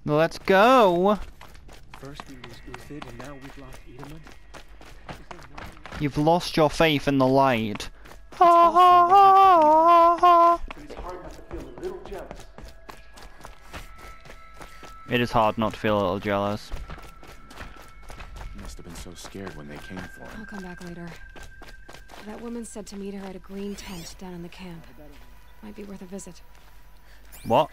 Let's go! First we lose Uthid, and now we've lost Edaman. You've lost your faith in the light. But it's hard not to feel a little jealous. It is hard not to feel a little jealous. He must have been so scared when they came for him. I'll come back later. That woman said to meet her at a green tent down in the camp. Might be worth a visit. What?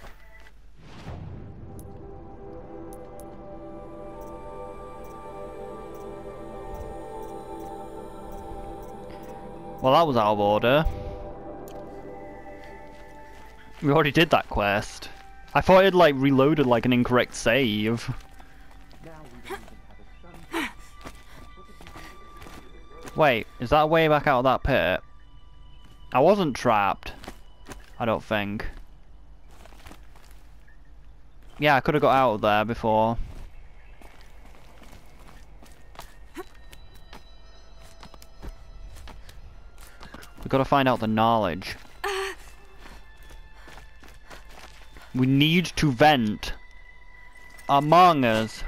Well, that was out of order. We already did that quest. I thought it like reloaded like an incorrect save. Wait, is that way back out of that pit? I wasn't trapped. I don't think. Yeah, I could have got out of there before. We gotta find out the knowledge. We need to vent. Among Us.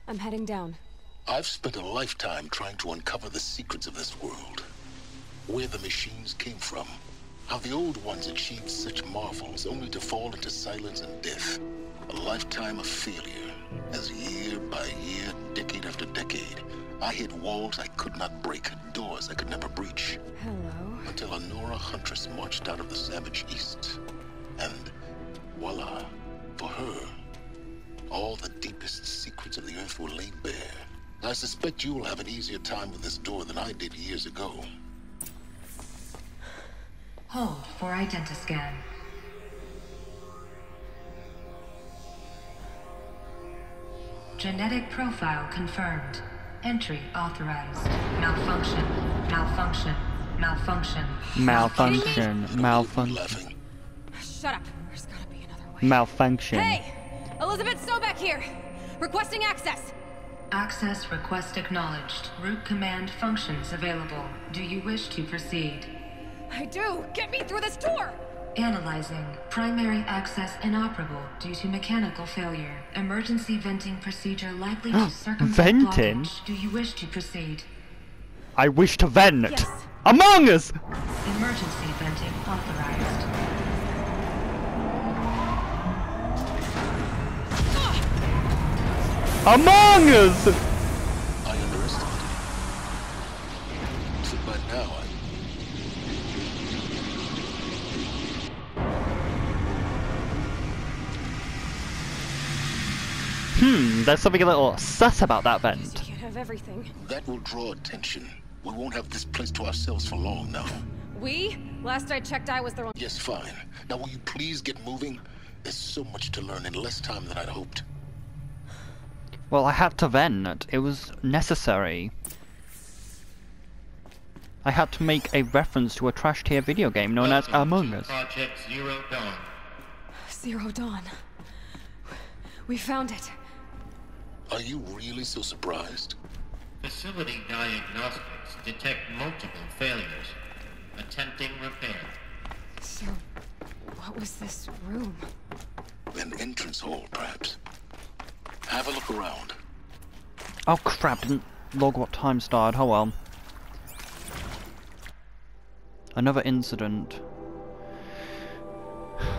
I'm heading down. I've spent a lifetime trying to uncover the secrets of this world. Where the machines came from. How the old ones achieved such marvels only to fall into silence and death. A lifetime of failure. As year by year, decade after decade, I hit walls I could not break, doors I could never breach. Hello. Until a Nora huntress marched out of the savage east. And voila, for her, all the deepest secrets of the earth were laid bare. I suspect you'll have an easier time with this door than I did years ago. Hold for identiscan. Genetic profile confirmed. Entry authorized. Malfunction. Malfunction. Malfunction. Malfunction. Malfunction. Shut up. There's gotta be another way. Malfunction. Hey! Elizabeth Sobek here! Requesting access! Access request acknowledged. Root command functions available. Do you wish to proceed? I do! Get me through this door! Analyzing. Primary access inoperable due to mechanical failure. Emergency venting procedure likely to circumvent Venting? blockage. Do you wish to proceed? I wish to vent. Yes. Among Us! Emergency venting authorized. Among Us! I underestimated you. So by now, There's something a little sus about that You vent. can't have everything. that will draw attention. We won't have this place to ourselves for long now. We? Last I checked, I was the wrong. Yes, fine. Now will you please get moving? There's so much to learn in less time than I'd hoped. Well, I had to vent. It was necessary. I had to make a reference to a trash tier video game known as Among Us. Project Zero Dawn. Zero Dawn. We found it. Are you really so surprised? Facility diagnostics detect multiple failures. Attempting repair. So, what was this room? An entrance hall, perhaps. Have a look around. Oh crap, didn't log what time started. Oh well. Another incident.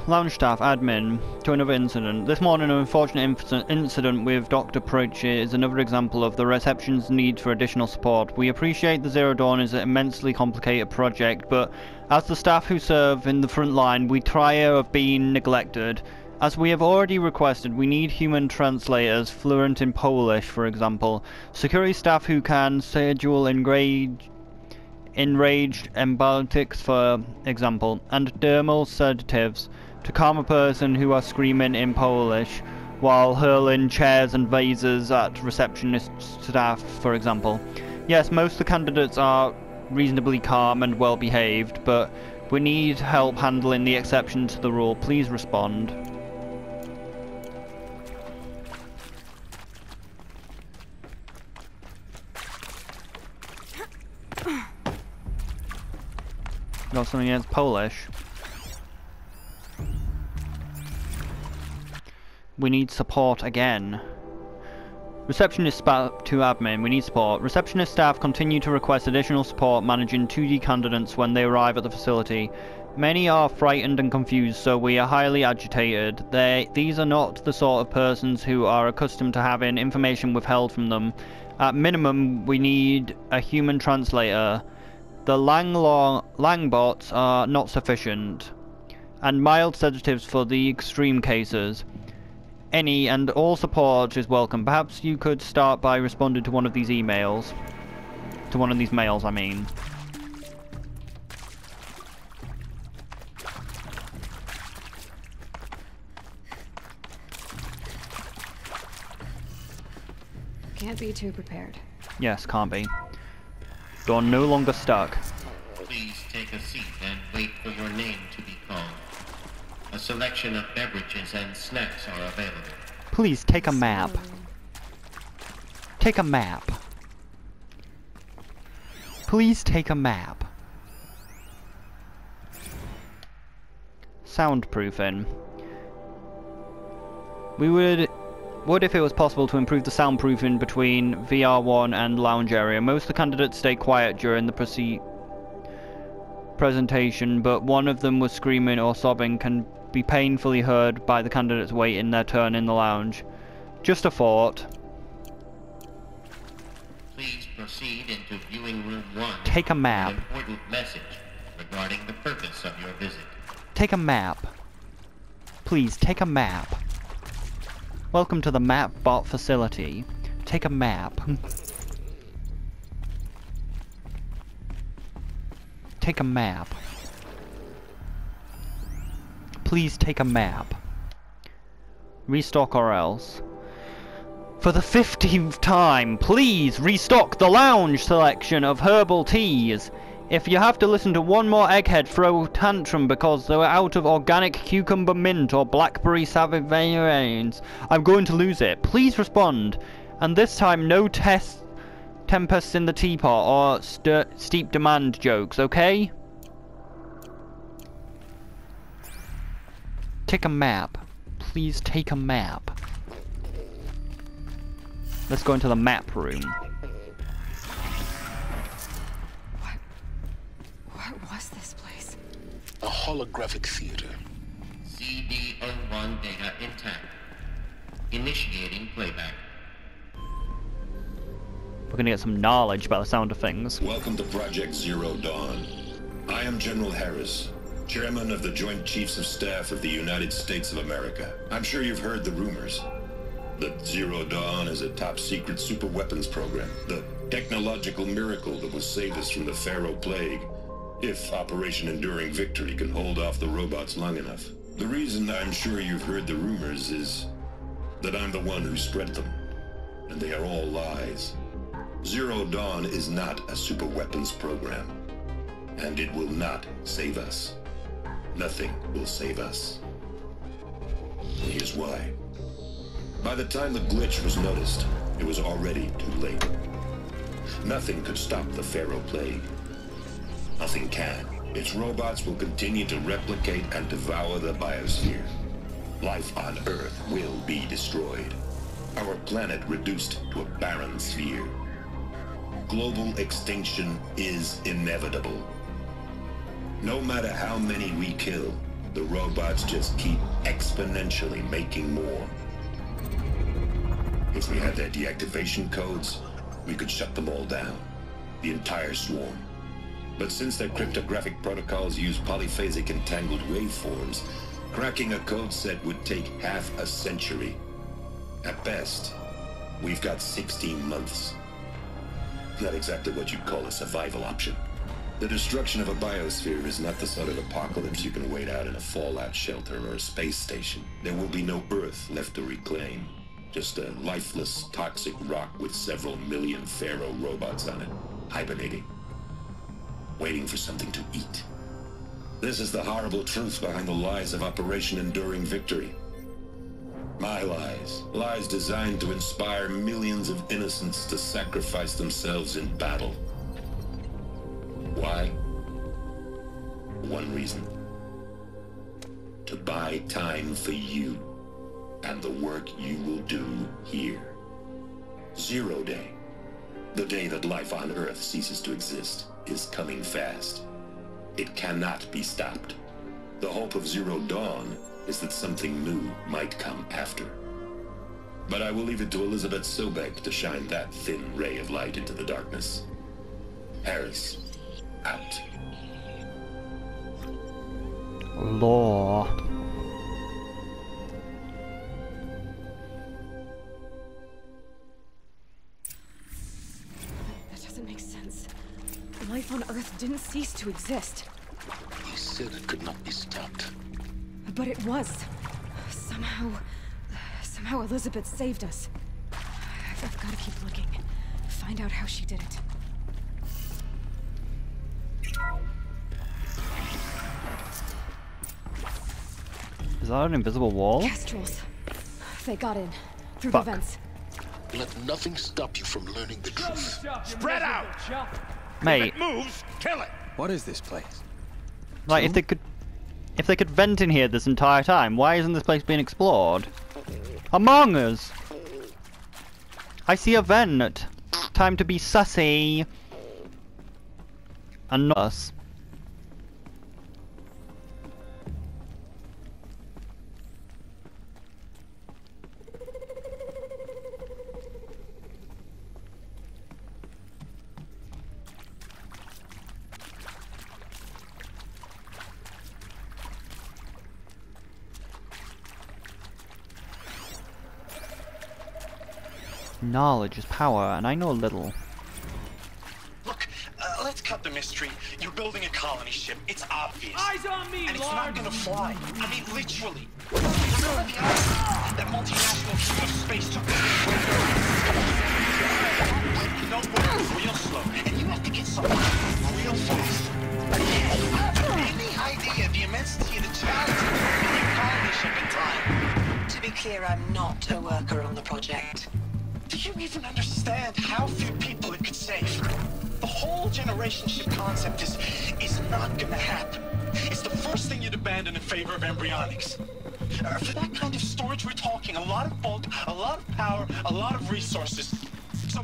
Lounge staff, admin, to another incident. This morning, an unfortunate incident with Dr. Proch is another example of the reception's need for additional support. We appreciate the Zero Dawn is an immensely complicated project, but as the staff who serve in the front line, we tire of being neglected. As we have already requested, we need human translators, fluent in Polish, for example. Security staff who can schedule enraged embiotics, for example, and dermal sedatives to calm a person who are screaming in Polish while hurling chairs and vases at receptionist staff, for example. Yes, most of the candidates are reasonably calm and well behaved, but we need help handling the exception to the rule. Please respond. Got something against Polish. We need support again. Receptionist to admin, we need support. Receptionist staff continue to request additional support managing 2D candidates when they arrive at the facility. Many are frightened and confused, so we are highly agitated. These are not the sort of persons who are accustomed to having information withheld from them. At minimum, we need a human translator. The Langbots are not sufficient. And mild sedatives for the extreme cases. Any and all support is welcome. Perhaps you could start by responding to one of these emails. To one of these mails, I mean. Can't be too prepared. Yes, can't be. You're no longer stuck. Please take a seat and wait for your name to be called. A selection of beverages and snacks are available. Please take a map. Take a map. Please take a map. Soundproofing. We would if it was possible to improve the soundproofing between VR1 and lounge area. Most of the candidates stay quiet during the presentation, but one of them was screaming or sobbing can be painfully heard by the candidates waiting their turn in the lounge. Just a thought. Please proceed into viewing room 1. Take a map. An important message regarding the purpose of your visit. Take a map. Please, take a map. Welcome to the MapBot facility. Take a map. Take a map. Please take a map. Restock or else. For the 15th time, please restock the lounge selection of herbal teas. If you have to listen to one more egghead throw tantrum because they were out of organic cucumber mint or blackberry savivarians, I'm going to lose it. Please respond. And this time, no tempests in the teapot or steep demand jokes, okay? Take a map. Please take a map. Let's go into the map room. What was this place? A holographic theater. CD01 data intact. Initiating playback. We're gonna get some knowledge about the sound of things. Welcome to Project Zero Dawn. I am General Harris, Chairman of the Joint Chiefs of Staff of the United States of America. I'm sure you've heard the rumors that Zero Dawn is a top-secret superweapons program, the technological miracle that will save us from the Pharaoh Plague, if Operation Enduring Victory can hold off the robots long enough. The reason I'm sure you've heard the rumors is that I'm the one who spread them, and they are all lies. Zero Dawn is not a superweapons program, and it will not save us. Nothing will save us. And here's why. By the time the glitch was noticed, it was already too late. Nothing could stop the Pharaoh Plague. Nothing can. Its robots will continue to replicate and devour the biosphere. Life on Earth will be destroyed. Our planet reduced to a barren sphere. Global extinction is inevitable. No matter how many we kill, the robots just keep exponentially making more. If we had their deactivation codes, we could shut them all down. The entire swarm. But since their cryptographic protocols use polyphasic entangled waveforms, cracking a code set would take half a century. At best, we've got 16 months. Not exactly what you'd call a survival option. The destruction of a biosphere is not the sort of apocalypse you can wait out in a fallout shelter or a space station. There will be no Earth left to reclaim. Just a lifeless, toxic rock with several million Pharaoh robots on it, hibernating, waiting for something to eat. This is the horrible truth behind the lies of Operation Enduring Victory. My lies. Lies designed to inspire millions of innocents to sacrifice themselves in battle. Why? one reason. To buy time for you and the work you will do here. Zero Day, the day that life on Earth ceases to exist, is coming fast. It cannot be stopped. The hope of Zero Dawn is that something new might come after. But I will leave it to Elizabeth Sobek to shine that thin ray of light into the darkness. Harris, out. Law. That doesn't make sense. Life on Earth didn't cease to exist. He said it could not be stopped. But it was. Somehow Elizabeth saved us. I've got to keep looking. Find out how she did it. Is that an invisible wall? Kestrels. They got in. Through Fuck. the vents. Let nothing stop you from learning the truth. Spread out! Mate, Moves, kill it! What is this place? like if they could vent in here this entire time, why isn't this place being explored? Among Us! I see a vent. Time to be sussy. And not us. Knowledge is power, and I know little. Look, let's cut the mystery. You're building a colony ship. It's obvious. Eyes on me, And it's Lord! not gonna fly. I mean, literally. Remember the island that multinational king of space took No way, real slow. And you have to get something real fast. Any idea the immensity of the challenge of building a colony ship in time? To be clear, I'm not a worker on the project. Do you even understand how few people it could save? The whole generation ship concept is not gonna happen. It's the first thing you'd abandon in favor of embryonics. For that kind of storage, we're talking a lot of bulk, a lot of power, a lot of resources. So...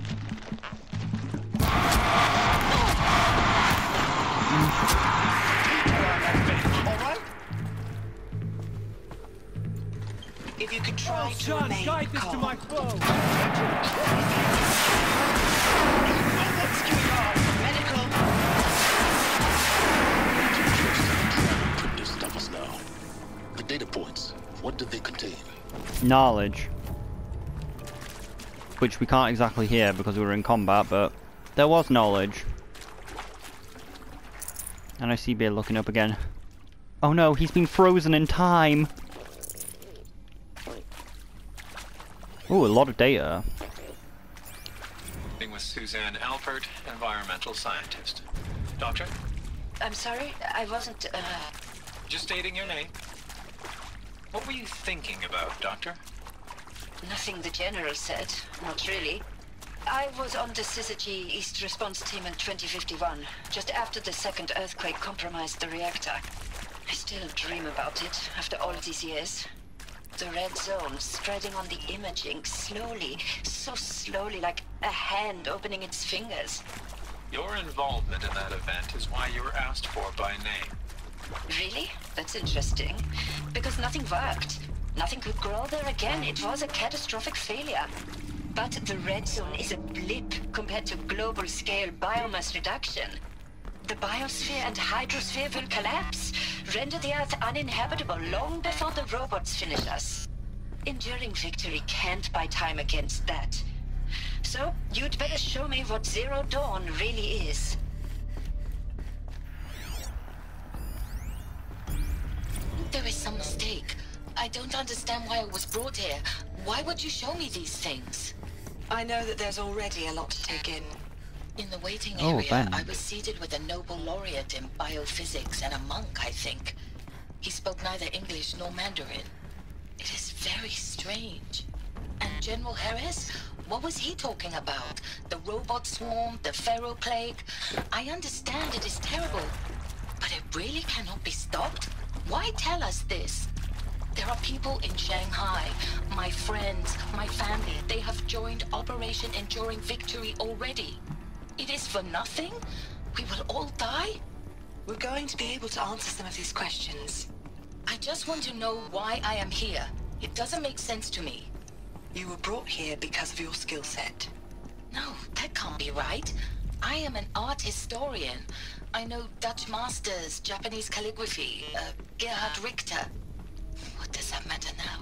Alright? If you could try to John, remain guide this to calm. my foe! What's going on? Medical. Printers stop us now. The data points, what did they contain? Knowledge. Which we can't exactly hear because we were in combat, but there was knowledge. And I see Bear looking up again. Oh no, he's been frozen in time! Ooh, a lot of data. With Suzanne Alpert, environmental scientist. Doctor? I'm sorry, I wasn't, Just stating your name. What were you thinking about, Doctor? nothing the General said. Not really. I was on the Syzygy East Response Team in 2051, just after the second earthquake compromised the reactor. I still dream about it, after all these years. The red zone spreading on the imaging, slowly, so slowly, like a hand opening its fingers. Your involvement in that event is why you were asked for by name. Really? That's interesting. Because nothing worked. Nothing could grow there again. It was a catastrophic failure. But the red zone is a blip compared to global-scale biomass reduction. The biosphere and hydrosphere will collapse, render the Earth uninhabitable long before the robots finish us. Enduring victory can't buy time against that. So, you'd better show me what Zero Dawn really is. There is some mistake. I don't understand why I was brought here. Why would you show me these things? I know that there's already a lot to take in. In the waiting Oh, area, Ben. I was seated with a Nobel laureate in biophysics and a monk, I think. He spoke neither English nor Mandarin. It is very strange. And General Harris? What was he talking about? The robot swarm, the Pharaoh plague? I understand it is terrible. But it really cannot be stopped? Why tell us this? There are people in Shanghai, my friends, my family. They have joined Operation Enduring Victory already. It is for nothing? We will all die? We're going to be able to answer some of these questions. I just want to know why I am here. It doesn't make sense to me. You were brought here because of your skill set. No, that can't be right. I am an art historian. I know Dutch masters, Japanese calligraphy, Gerhard Richter. What does that matter now?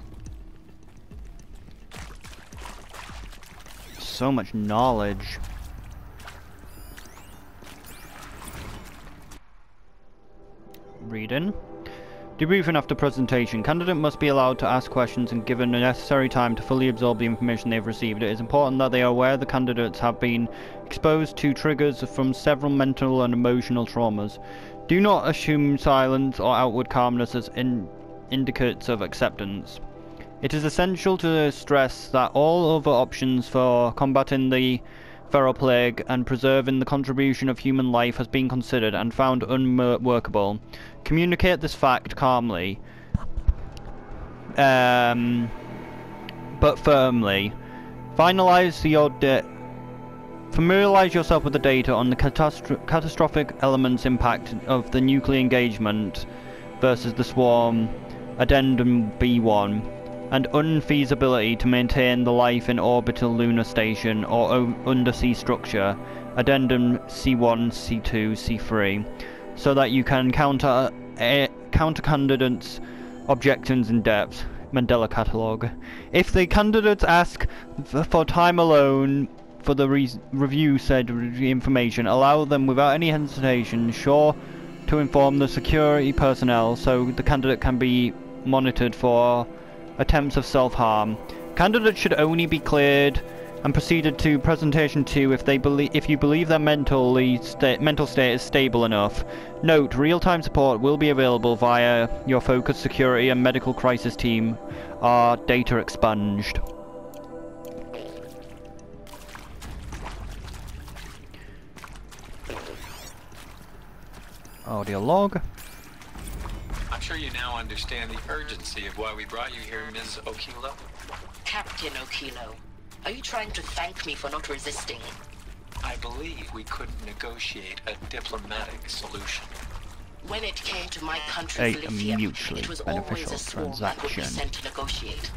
So much knowledge. Reading. Debriefing after presentation. Candidate must be allowed to ask questions and given the necessary time to fully absorb the information they've received. It is important that they are aware the candidates have been exposed to triggers from several mental and emotional traumas. Do not assume silence or outward calmness as indicates of acceptance. It is essential to stress that all other options for combating the feral plague and preserving the contribution of human life has been considered and found unworkable. Communicate this fact calmly, but firmly. Familiarize yourself with the data on the catastrophic elements impact of the nuclear engagement versus the swarm, Addendum B1, and unfeasibility to maintain the life in orbital lunar station or undersea structure, Addendum C1, C2, C3, so that you can counter candidates' objections in depth. Mandela Catalogue. If the candidates ask for time alone for the review said information, allow them without any hesitation, sure to inform the security personnel so the candidate can be monitored for attempts of self-harm. Candidates should only be cleared and proceeded to presentation 2 if you believe their mental state is stable enough. Note, real-time support will be available via your focused security and medical crisis team are data expunged. Audio log. I'm sure you now understand the urgency of why we brought you here, Ms. Okilo. Captain Okilo, are you trying to thank me for not resisting? I believe we couldn't negotiate a diplomatic solution. When it came to my country's lithium, mutually it was beneficial always a swarm that would be transaction. sent to negotiate.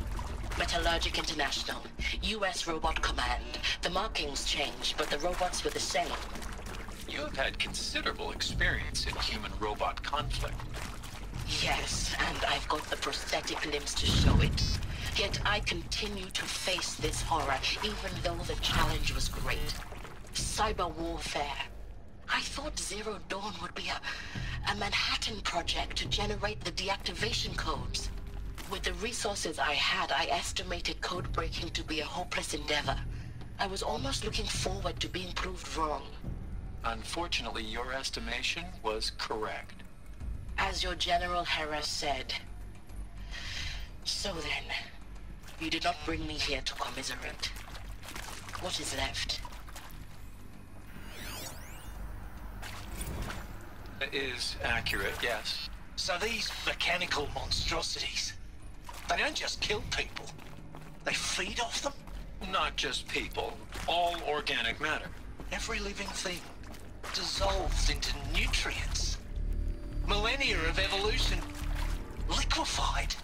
Metallurgic International, U.S. Robot Command. The markings changed, but the robots were the same. You have had considerable experience in human-robot conflict. Yes, and I've got the prosthetic limbs to show it. Yet I continue to face this horror, even though the challenge was great. Cyber warfare. I thought Zero Dawn would be a Manhattan project to generate the deactivation codes. With the resources I had, I estimated code breaking to be a hopeless endeavor. I was almost looking forward to being proved wrong. Unfortunately, your estimation was correct. As your General Harris said. So then, you did not bring me here to commiserate. What is left? It is accurate, yes. So these mechanical monstrosities, they don't just kill people. They feed off them? Not just people. All organic matter. Every living thing dissolves into nutrients. Millennia of evolution liquefied.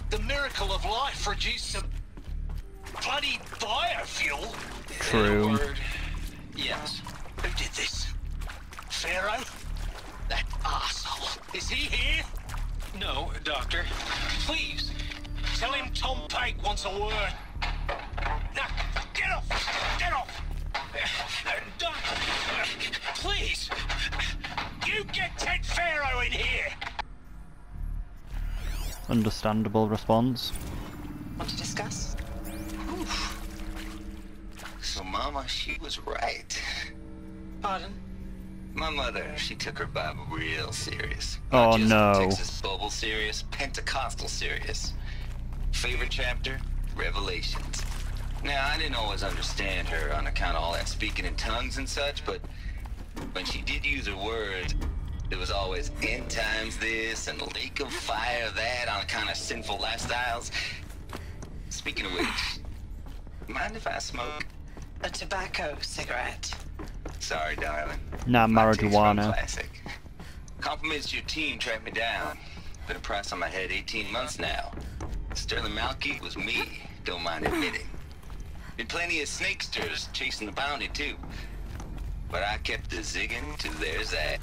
The miracle of life produced some bloody biofuel. True. In a word, yes. Who did this? Pharaoh? That arsehole. Is he here? No, Doctor. Please, tell him Tom Pake wants a word. Now, get off! Get off! Please! You get Ted Pharaoh in here! Understandable response. Want to discuss? Oof. So Mama, she was right. Pardon? My mother, she took her Bible real serious. Oh, Not just no. Texas Bible serious, Pentecostal serious. Favorite chapter? Revelations. Now, I didn't always understand her on account of all that speaking in tongues and such, but when she did use her words, There was always end times this and lake of fire that on kind of sinful lifestyles. Speaking of which, mind if I smoke? A tobacco cigarette. Sorry, darling. Not My taste run marijuana. classic. Compliments to your team tracked me down. Been a price on my head 18 months now. Sterling Malky was me, don't mind admitting. Been plenty of snakesters chasing the bounty too. But I kept the zigging to their zag.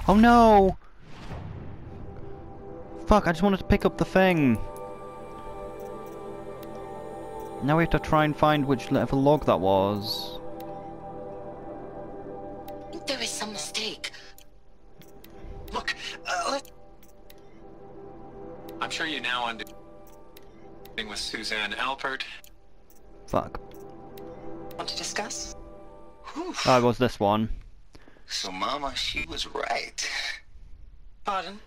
Oh no! Fuck, I just wanted to pick up the thing. Now we have to try and find which level log that was. There is some mistake. Look, I'm sure you now understand with Suzanne Alpert. Fuck. Want to discuss? That was this one. So Mama, she was right. Pardon?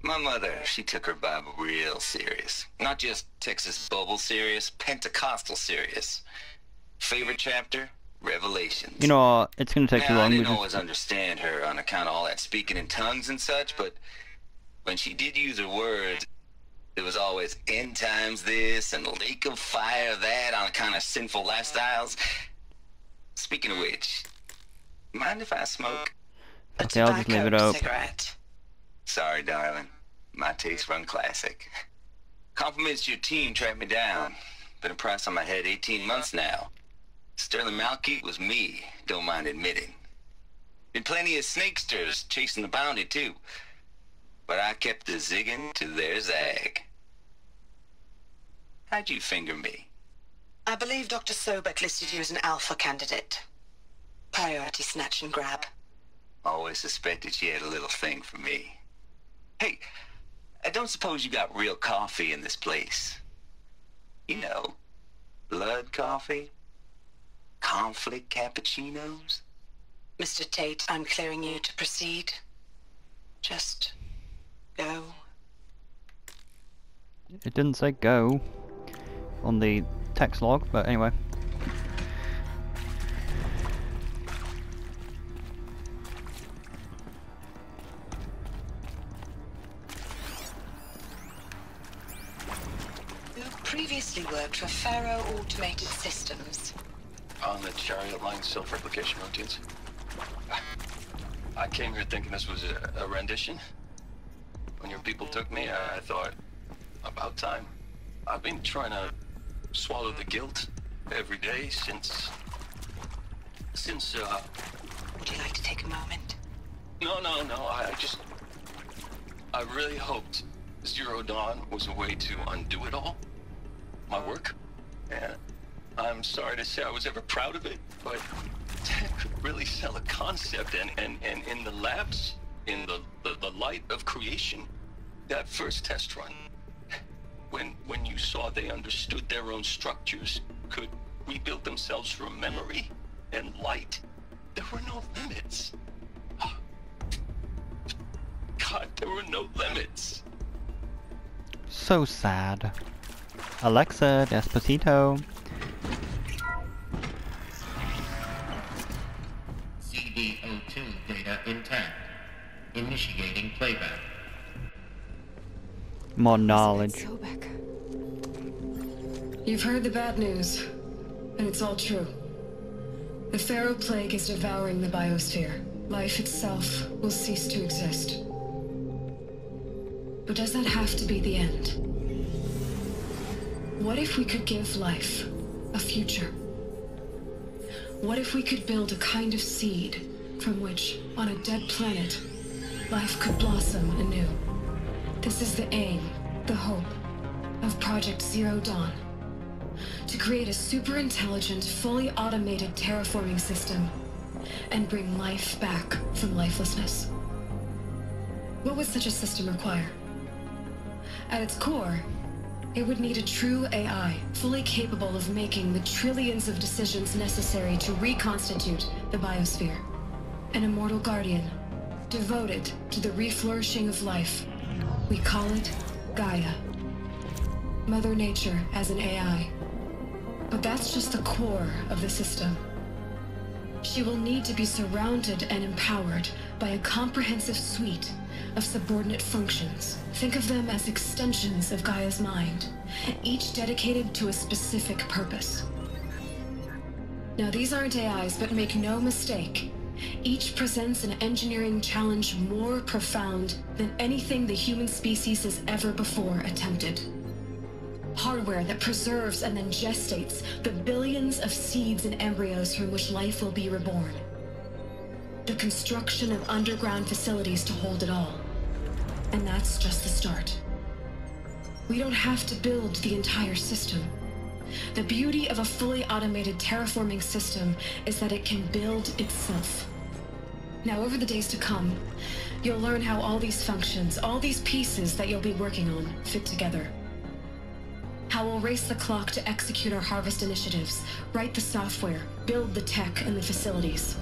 My mother, she took her Bible real serious. Not just Texas Bible serious, Pentecostal serious. Favorite chapter? Revelations. You know what? It's gonna take too Now, I long. didn't always understand her on account of all that speaking in tongues and such, but when she did use her words, there was always end times this and lake of fire that on kind of sinful lifestyles. Speaking of which, mind if I smoke? Okay, I'll just leave it up. Cigarette. Sorry, darling. My taste run classic. Compliments to your team tracked me down. Been a price on my head 18 months now. Sterling Malky was me, don't mind admitting. Been plenty of snakesters chasing the bounty too. But I kept the zigging to their zag. How'd you finger me? I believe Dr. Sobek listed you as an alpha candidate. Priority snatch and grab. Always suspected she had a little thing for me. Hey, I don't suppose you got real coffee in this place. You know, blood coffee? Conflict cappuccinos? Mr. Tate, I'm clearing you to proceed. Just go. It didn't say go on the text log, but anyway. You previously worked for Faro Automated Systems. on the Chariot Line self-replication routines. I came here thinking this was a rendition. When your people took me, I thought, about time. I've been trying to swallow the guilt every day since... Would you like to take a moment? No, I really hoped Zero Dawn was a way to undo it all. My work. And I'm sorry to say I was ever proud of it, but Ted could really sell a concept, and in the labs, in the light of creation, that first test run, when you saw they understood their own structures, could rebuild themselves from memory and light, there were no limits. God, there were no limits. So sad. Alexa, Despacito. CD02 data intact. Initiating playback. More knowledge. Sobek. You've heard the bad news, and it's all true. The Pharaoh Plague is devouring the biosphere. Life itself will cease to exist. But does that have to be the end? What if we could give life a future? What if we could build a kind of seed from which, on a dead planet, life could blossom anew? This is the aim, the hope, of Project Zero Dawn. To create a super-intelligent, fully automated terraforming system and bring life back from lifelessness. What would such a system require? At its core, it would need a true AI, fully capable of making the trillions of decisions necessary to reconstitute the biosphere. An immortal guardian, devoted to the reflourishing of life. We call it Gaia. Mother Nature as an AI. But that's just the core of the system. She will need to be surrounded and empowered by by a comprehensive suite of subordinate functions. Think of them as extensions of Gaia's mind, each dedicated to a specific purpose. Now, these aren't AIs, but make no mistake, each presents an engineering challenge more profound than anything the human species has ever before attempted. Hardware that preserves and then gestates the billions of seeds and embryos from which life will be reborn. The construction of underground facilities to hold it all. And that's just the start. We don't have to build the entire system. The beauty of a fully automated terraforming system is that it can build itself. Now, over the days to come, you'll learn how all these functions, all these pieces that you'll be working on, fit together. How we'll race the clock to execute our harvest initiatives, write the software, build the tech and the facilities.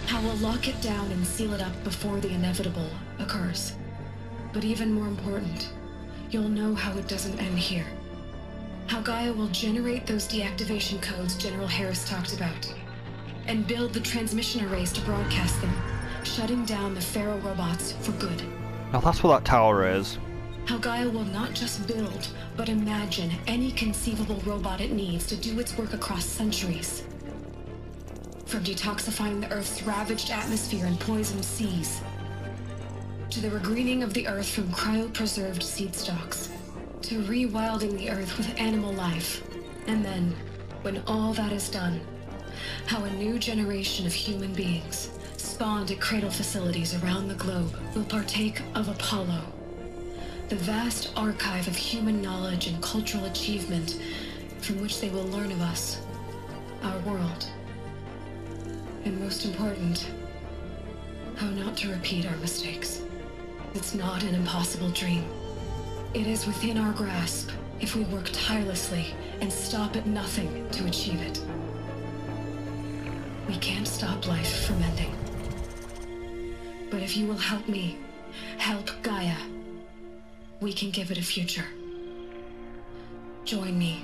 How we'll lock it down and seal it up before the inevitable occurs. But even more important, you'll know how it doesn't end here. How Gaia will generate those deactivation codes General Harris talked about, and build the transmission arrays to broadcast them, shutting down the Pharaoh robots for good. Now that's what that tower is. How Gaia will not just build, but imagine any conceivable robot it needs to do its work across centuries. From detoxifying the Earth's ravaged atmosphere and poisoned seas, to the regreening of the Earth from cryopreserved seed stalks, to rewilding the Earth with animal life. And then, when all that is done, how a new generation of human beings, spawned at cradle facilities around the globe, will partake of Apollo, the vast archive of human knowledge and cultural achievement from which they will learn of us, our world. And most important, how not to repeat our mistakes. It's not an impossible dream. It is within our grasp if we work tirelessly and stop at nothing to achieve it. We can't stop life from ending. But if you will help me, help Gaia, we can give it a future. Join me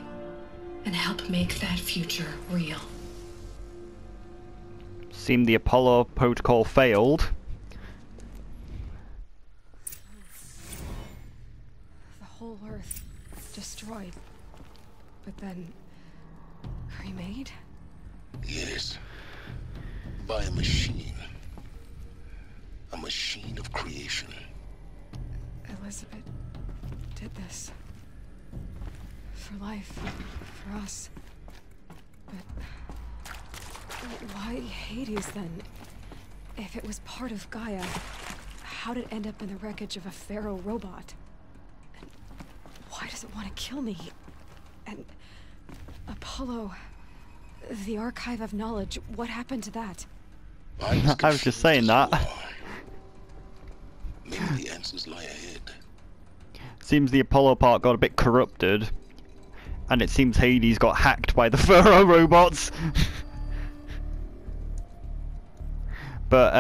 and help make that future real. Seemed the Apollo protocol failed. The whole Earth destroyed, but then remade? Yes. By a machine. A machine of creation. Elizabeth did this. For life, for us. But why Hades then? If it was part of Gaia, how did it end up in the wreckage of a Pharaoh robot? And why does it want to kill me? And Apollo, the archive of knowledge, what happened to that? I was just saying that. Maybe the answers lie ahead. Seems the Apollo part got a bit corrupted, and it seems Hades got hacked by the Pharaoh robots. But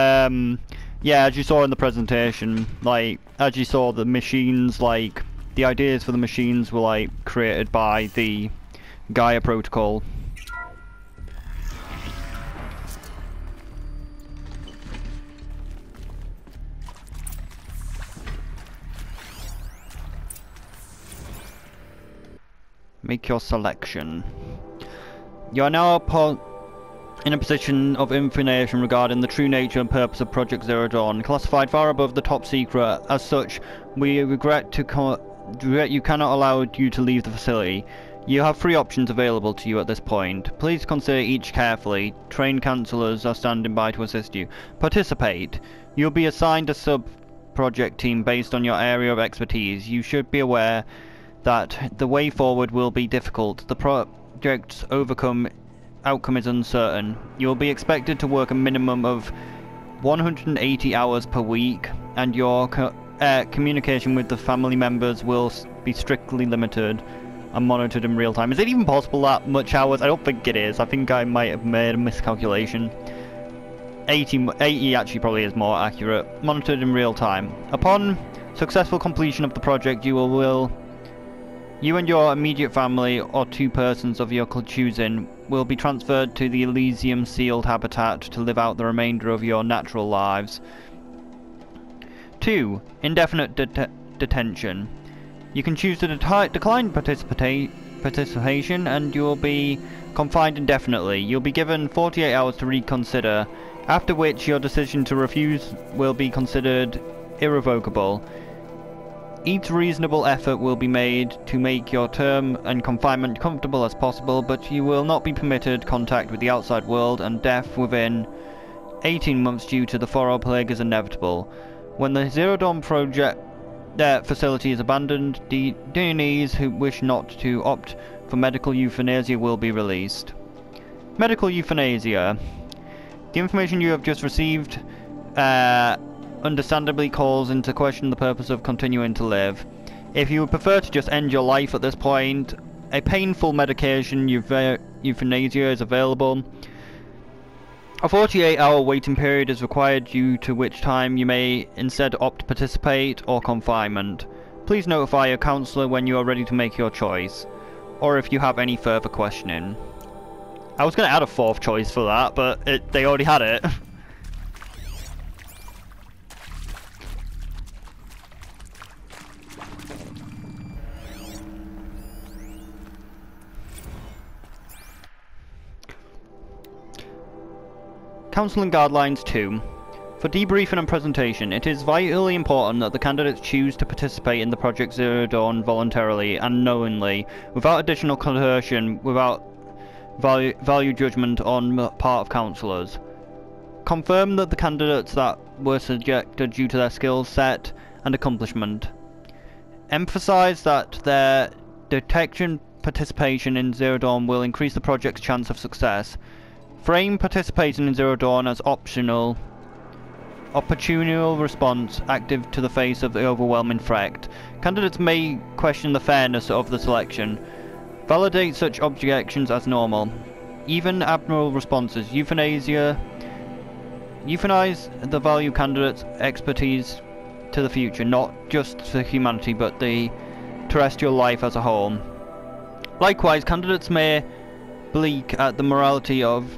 yeah, as you saw in the presentation, like as you saw, the machines, like the ideas for the machines were like created by the Gaia protocol. Make your selection. You are now in a position of information regarding the true nature and purpose of Project Zero Dawn, classified far above the top secret. As such, we regret you cannot allow you to leave the facility. You have 3 options available to you at this point. Please consider each carefully. Trained counselors are standing by to assist you. Participate. You'll be assigned a sub-project team based on your area of expertise. You should be aware that the way forward will be difficult. The project's outcome is uncertain. You will be expected to work a minimum of 180 hours per week, and your communication with the family members will be strictly limited and monitored in real time. Is it even possible that much hours? I don't think it is. I think I might have made a miscalculation. 80 actually probably is more accurate. Monitored in real time. Upon successful completion of the project, you will You and your immediate family, or 2 persons of your choosing, will be transferred to the Elysium sealed habitat to live out the remainder of your natural lives. 2. Indefinite detention. You can choose to decline participation and you will be confined indefinitely. You'll be given 48 hours to reconsider, after which your decision to refuse will be considered irrevocable. Each reasonable effort will be made to make your term and confinement comfortable as possible, but you will not be permitted contact with the outside world, and death within 18 months due to the Foro Plague is inevitable. When the Zero Dawn project facility is abandoned, the detainees who wish not to opt for medical euthanasia will be released. Medical euthanasia. The information you have just received understandably calls into question the purpose of continuing to live. If you would prefer to just end your life at this point, a painful medication euthanasia is available. A 48-hour waiting period is required, due to which time you may instead opt to participate or confinement. Please notify your counsellor when you are ready to make your choice, or if you have any further questioning. I was going to add a 4th choice for that, but they already had it. Counselling Guidelines 2. For debriefing and presentation, it is vitally important that the candidates choose to participate in the Project Zero Dawn voluntarily and knowingly, without additional coercion, without value judgment on part of counsellors. Confirm that the candidates that were selected due to their skill set and accomplishment. Emphasise that their detection participation in Zero Dawn will increase the project's chance of success. Frame participating in Zero Dawn as optional response active to the face of the overwhelming threat. Candidates may question the fairness of the selection. Validate such objections as normal. Even abnormal responses. Euthanize the value candidates' expertise to the future, not just to humanity but the terrestrial life as a whole. Likewise, candidates may balk at the morality of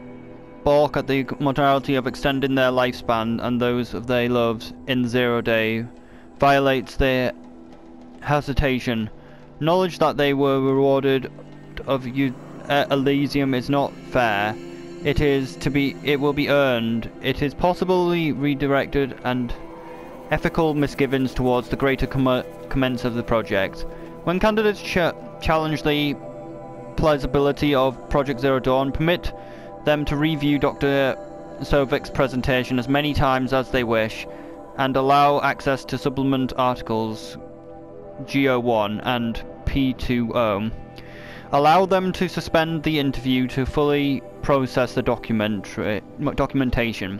extending their lifespan and those of their loves in 0 day, violates their hesitation. Knowledge that they were rewarded of Elysium is not fair. It will be earned. It is possibly redirected, and ethical misgivings towards the greater commence of the project. When candidates challenge the plausibility of Project Zero Dawn, permit them to review Dr. Sovic's presentation as many times as they wish, and allow access to supplement articles GO1 and P20. Allow them to suspend the interview to fully process the documentation.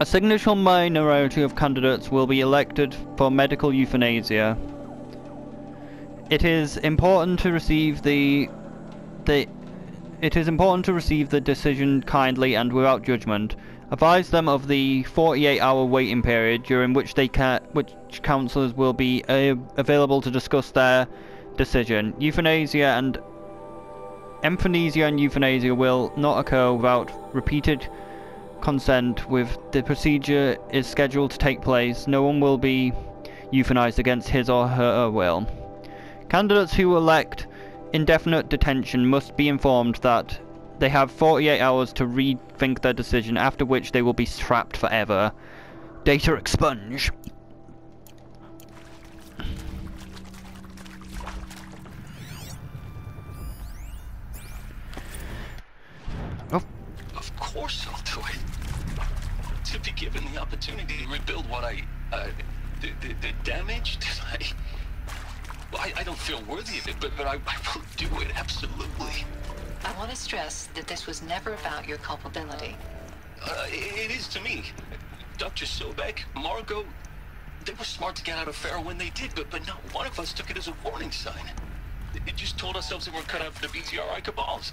A significant minority of candidates will be elected for medical euthanasia. It is important to receive the decision kindly and without judgment. Advise them of the 48-hour waiting period during which counsellors will be available to discuss their decision. Euthanasia and euthanasia will not occur without repeated consent. With the procedure is scheduled to take place, no one will be euthanized against his or her will. Candidates who elect indefinite detention must be informed that they have 48 hours to rethink their decision, after which they will be trapped forever. Data expunge. Of course I'll do it. To be given the opportunity to rebuild what the damage that I don't feel worthy of it, but I will do it, absolutely. I want to stress that this was never about your culpability. It is to me. Dr. Sobek, Margot, they were smart to get out of Faro when they did, but not one of us took it as a warning sign. It just told ourselves that we're cut out for the BTRI cabals.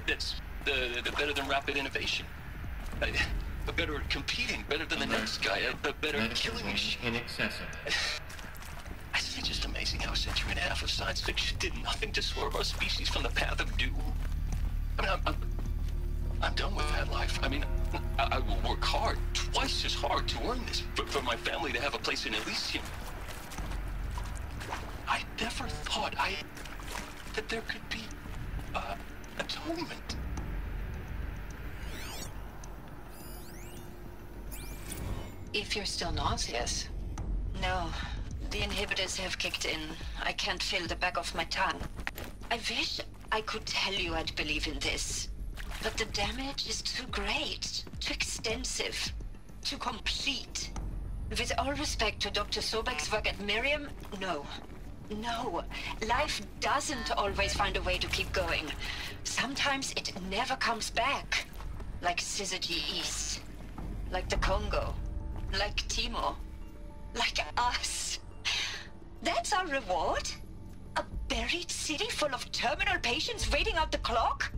That's the better than rapid innovation. Better at competing, better than the next guy, a better killing machine. Inaccessible. I It's just amazing how a century and a half of science fiction did nothing to swerve our species from the path of doom. I mean, I'm done with that life. I mean, I will work hard, twice as hard to earn this, for my family to have a place in Elysium. I never thought that there could be, atonement. If you're still nauseous. No, the inhibitors have kicked in. I can't feel the back of my tongue. I wish I could tell you I'd believe in this. But the damage is too great, too extensive, too complete. With all respect to Dr. Sobek's work at Miriam, no. No. Life doesn't always find a way to keep going. Sometimes it never comes back. Like Syzygy East. Like the Congo. Like Timo. Like us. That's our reward? A buried city full of terminal patients waiting out the clock?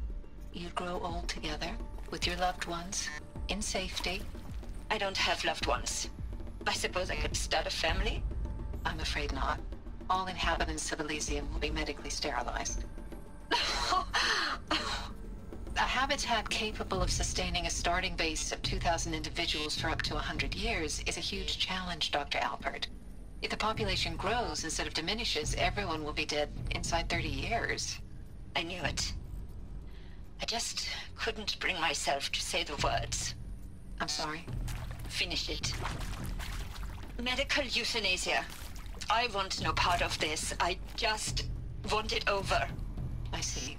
You grow old together, with your loved ones, in safety. I don't have loved ones. I suppose I could start a family? I'm afraid not. All inhabitants of Elysium will be medically sterilized. A habitat capable of sustaining a starting base of 2,000 individuals for up to 100 years is a huge challenge, Dr. Alpert. If the population grows instead of diminishes, everyone will be dead inside 30 years. I knew it. I just couldn't bring myself to say the words. I'm sorry. Finish it. Medical euthanasia. I want no part of this. I just want it over. I see.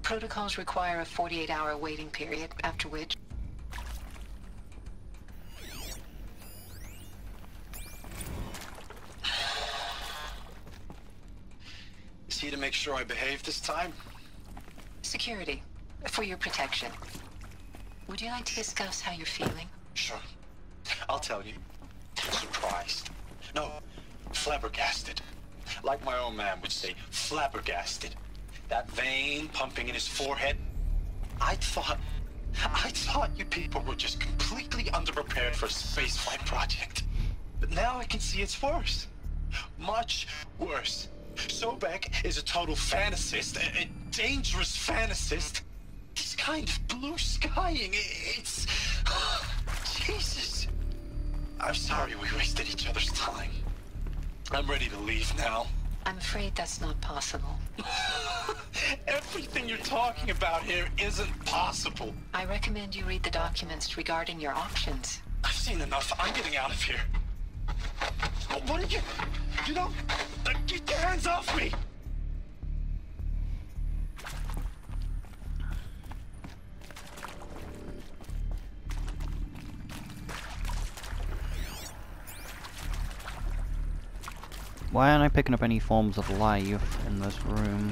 Protocols require a 48-hour waiting period, after which... Is he to make sure I behave this time? Security. For your protection. Would you like to discuss how you're feeling? Sure. I'll tell you. Surprised. No, flabbergasted. Like my own man would say, flabbergasted. That vein pumping in his forehead. I thought you people were just completely underprepared for a spaceflight project. But now I can see it's worse. Much worse. Sobek is a total fantasist, a dangerous fantasist. This kind of blue skying, it's... Jesus. I'm sorry we wasted each other's time. I'm ready to leave now. I'm afraid that's not possible. Everything you're talking about here isn't possible. I recommend you read the documents regarding your options. I've seen enough. I'm getting out of here. What are you... You don't... Get your hands off me! Why aren't I picking up any forms of life in this room?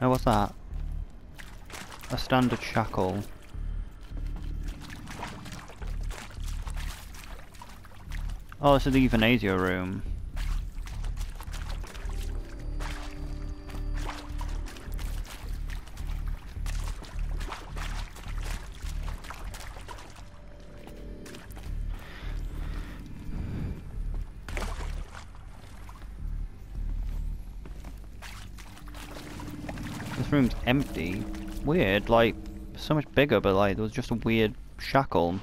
Oh, what's that? A standard shackle. Oh, this is the euthanasia room. This room's empty. Weird, like, so much bigger, but like, there was just a weird shackle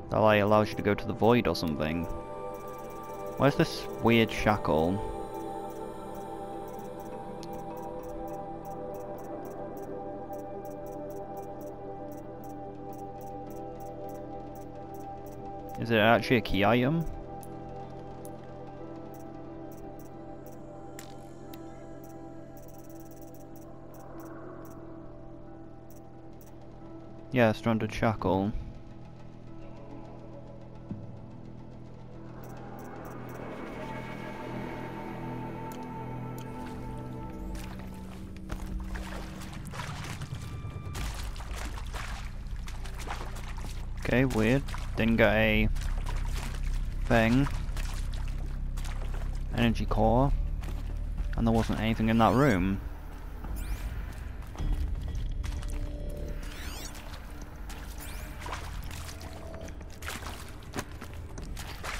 that like allows you to go to the void or something. Where's this weird shackle? Is it actually a key item? Yeah, stranded shackle. Okay, weird. Didn't get a thing. Energy core. And there wasn't anything in that room.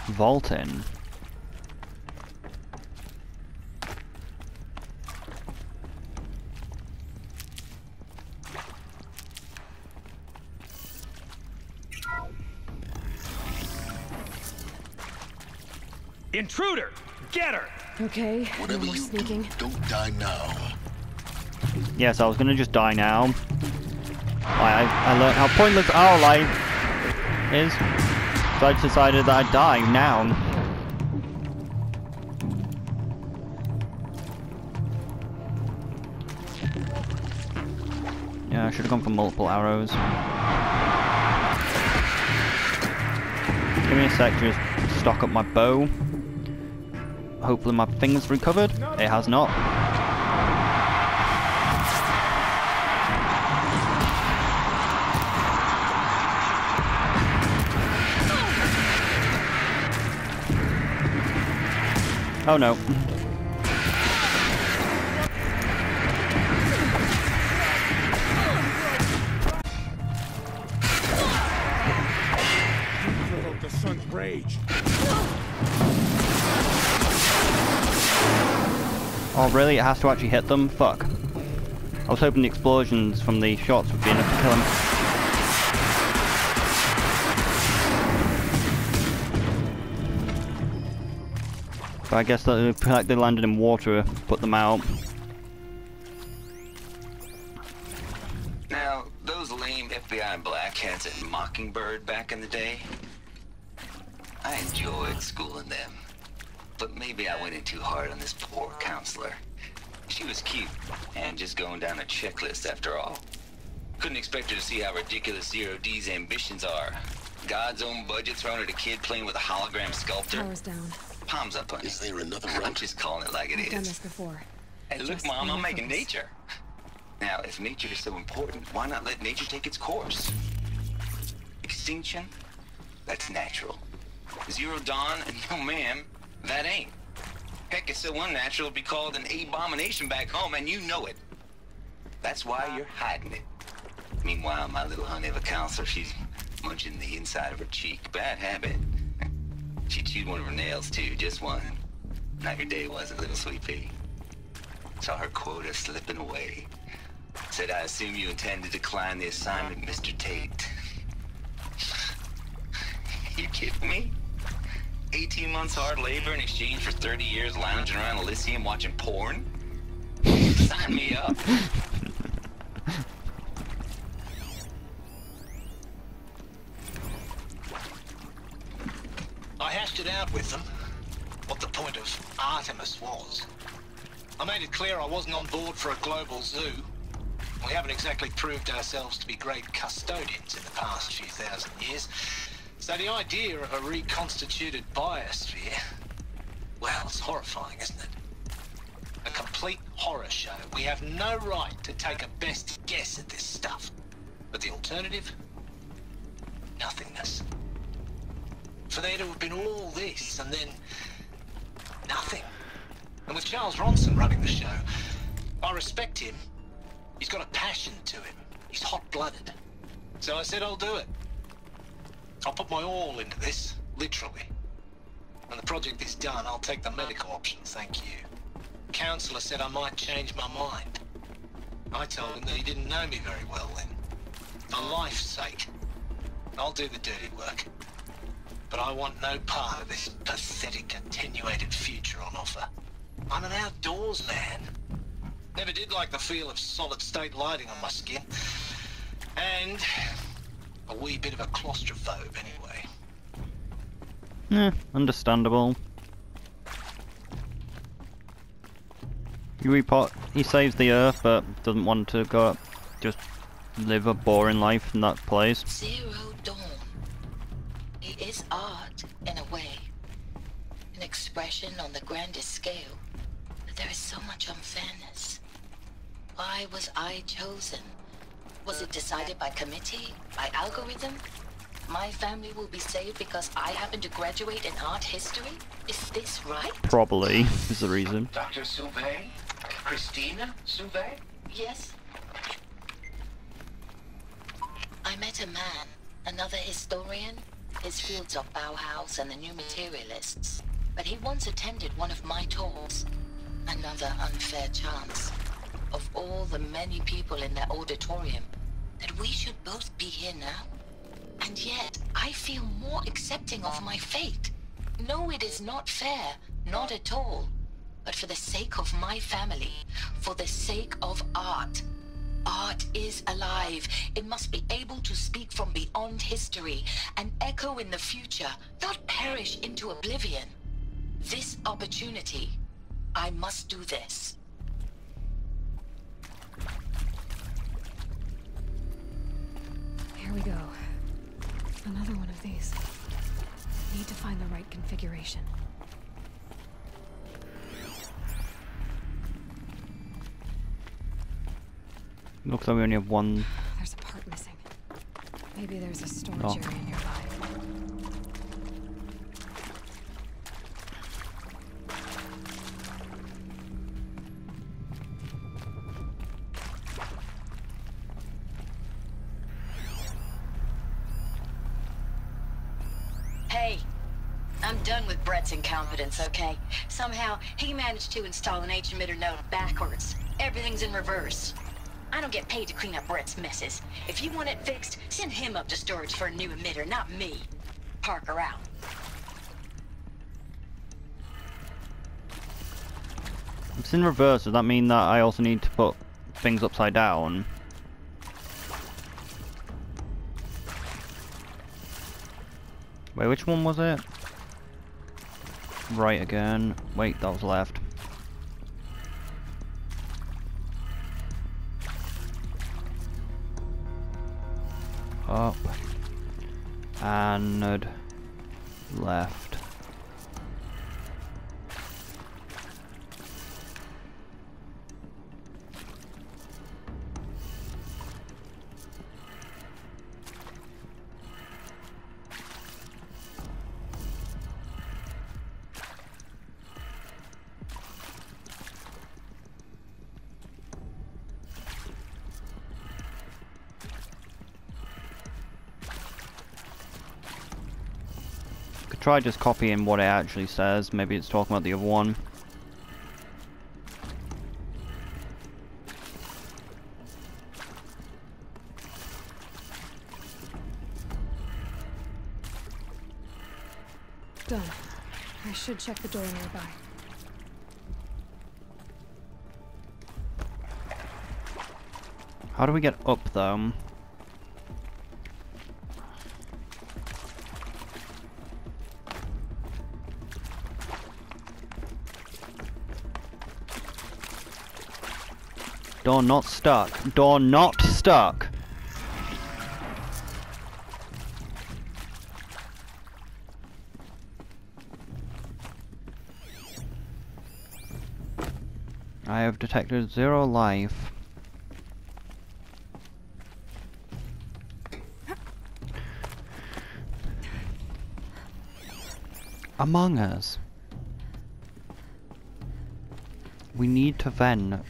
Vaulting. Intruder! Get her! Okay, Whatever no more you sneaking. do, don't die now. Yes, I was gonna just die now. I learned how pointless our life is, so I decided that I'd die now. Yeah, I should have gone for multiple arrows. Give me a sec to just stock up my bow. Hopefully my thing's recovered. It has not. Oh no. Provoke the sun's rage. Oh really? It has to actually hit them? Fuck. I was hoping the explosions from the shots would be enough to kill him. But I guess that the fact they landed in water put them out. Now, those lame FBI blackheads at Mockingbird back in the day, I enjoyed schooling them. But maybe I went in too hard on this poor counselor. She was cute, and just going down a checklist after all. Couldn't expect her to see how ridiculous Zero D's ambitions are. God's own budget thrown at a kid playing with a hologram sculptor. Power's down. Palms up, honey. Is there another I'm route? just calling it like it I've done is. this before. Hey, look, Just Mom, I'm no making focus. nature. Now, if nature is so important, why not let nature take its course? Extinction? That's natural. Zero Dawn? No, ma'am, that ain't. Heck, it's so unnatural to be called an abomination back home, and you know it. That's why you're hiding it. Meanwhile, my little honey of a counselor, she's munching the inside of her cheek. Bad habit. She chewed one of her nails, too, just one. Not your day, was it, little sweet pea? Saw her quota slipping away. Said, I assume you intend to decline the assignment, Mr. Tate. You kidding me? 18 months hard labor in exchange for 30 years lounging around Elysium watching porn? Sign me up. I hashed it out with them, what the point of Artemis was. I made it clear I wasn't on board for a global zoo. We haven't exactly proved ourselves to be great custodians in the past few thousand years. So the idea of a reconstituted biosphere, well, it's horrifying, isn't it? A complete horror show. We have no right to take a best guess at this stuff. But the alternative? Nothingness. For there to have been all this and then nothing. And with Charles Ronson running the show, I respect him. He's got a passion to him. He's hot-blooded. So I said I'll do it. I'll put my all into this, literally. When the project is done, I'll take the medical option, thank you. Counselor said I might change my mind. I told him that he didn't know me very well then. For life's sake, I'll do the dirty work. But I want no part of this pathetic attenuated future on offer. I'm an outdoors man. Never did like the feel of solid state lighting on my skin. And a wee bit of a claustrophobe anyway. Understandable. He saves the Earth, but doesn't want to go up, just live a boring life in that place. Zero Dawn. It is art, in a way. An expression on the grandest scale. But there is so much unfairness. Why was I chosen? Was it decided by committee? By algorithm? My family will be saved because I happen to graduate in art history? Is this right? Probably is the reason. Dr. Sauvé? Christina Sauvé? Yes. I met a man, another historian, His fields are Bauhaus and the New Materialists. But he once attended one of my talks. Another unfair chance. Of all the many people in that auditorium, that we should both be here now. And yet, I feel more accepting of my fate. No, it is not fair. Not at all. But for the sake of my family, for the sake of art. Art is alive. It must be able to speak from beyond history and echo in the future, not perish into oblivion. This opportunity, I must do this. Here we go. Another one of these. Need to find the right configuration. Looks like we only have one. There's a part missing. Maybe there's a storage area nearby. Hey, I'm done with Brett's incompetence, okay? Somehow, he managed to install an H-emitter node backwards. Everything's in reverse. I don't get paid to clean up Brett's messes. If you want it fixed, send him up to storage for a new emitter, not me. Parker out. It's in reverse, does that mean that I also need to put things upside down? Wait, which one was it? Right again. Wait, that was left. Up and left. Try just copying what it actually says. Maybe it's talking about the other one. Done. I should check the door nearby. How do we get up though? Door not stuck. Door not stuck. I have detected 0 life. Among Us. We need to vent.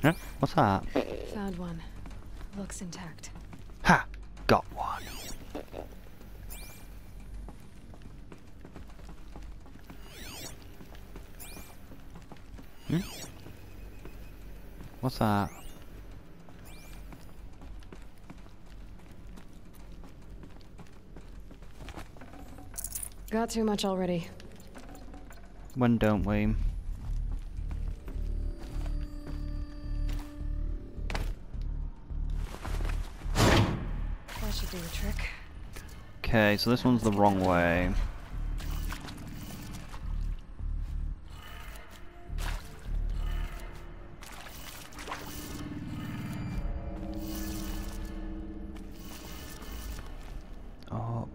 Huh? What's that? Found one. Looks intact. Ha! Got one. What's that? Got too much already. When don't we? That should do the trick. Okay, so this one's the wrong way. Up.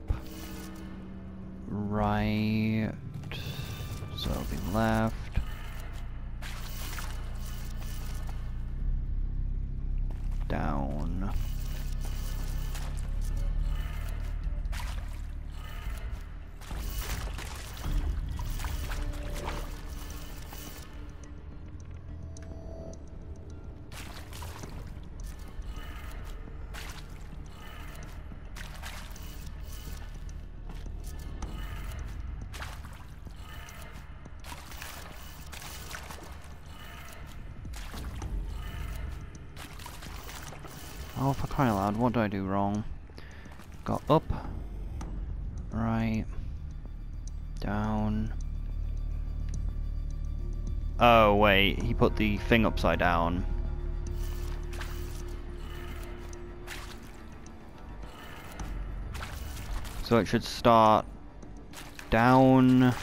Right. So it'll be left. Down. Oh, for crying out loud, what do I do wrong? Got up, right, down. Oh wait, he put the thing upside down. So it should start down.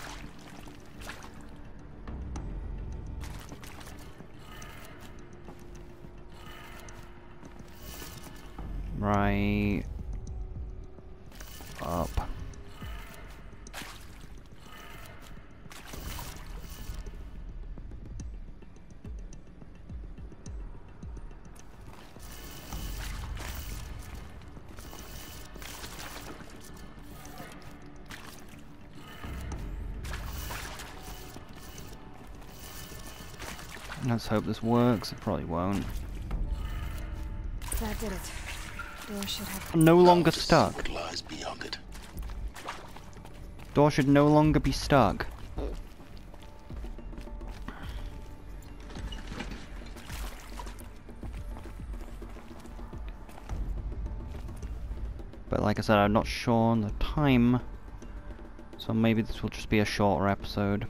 Right. Up. Let's hope this works. It probably won't. That did it. Door should have... No longer stuck. What lies beyond it? Door should no longer be stuck. But like I said, I'm not sure on the time, so maybe this will just be a shorter episode.